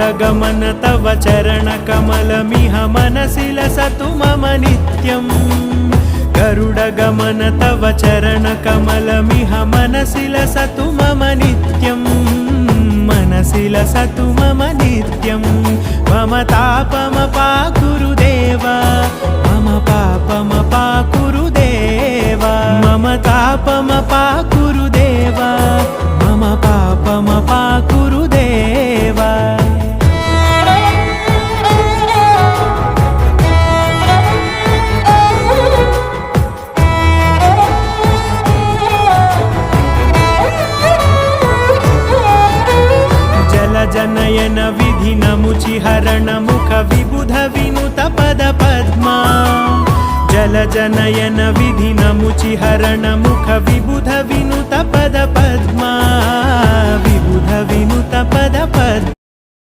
गरुडगमन तव चरणकमलमिह मनसि लसतु मम नित्यम् गरुडगमन तव चरणकमलमिह मनसि लसतु मम नित्यम् मनसि लसतु मम नित्यम् मम तापमपाकुरुदेव मम पापमपाकुरुदेव मम तापमपाकुरुदेव मम पापमपाकुरुदेव जनयन विधिनमुचिहरण मुख विबुध विनुत पद पद्मा जलजनयन विधिनमुचिहरण मुख विबुध विनुत पद पद्मा विबुध विनुत पद पद्मा